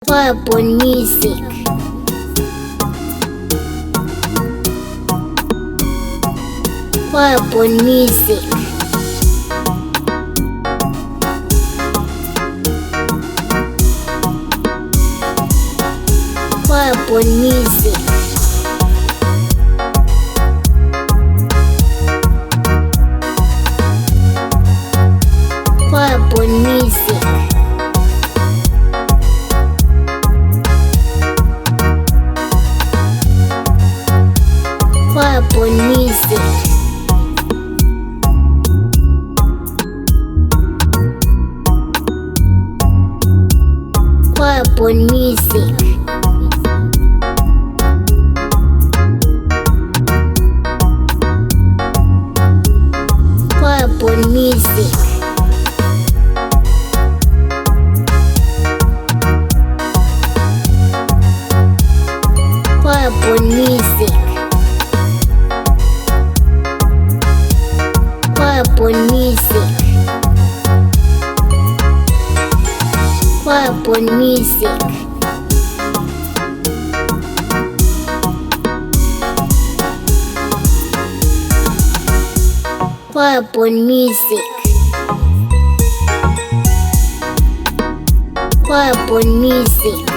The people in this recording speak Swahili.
Purple Music. Purple Music. Purple Music. Purple Music. Purple Music. Purple Music. Purple Music. Purple Music. Purple Music. Purple Music. Purple Music. Purple Music.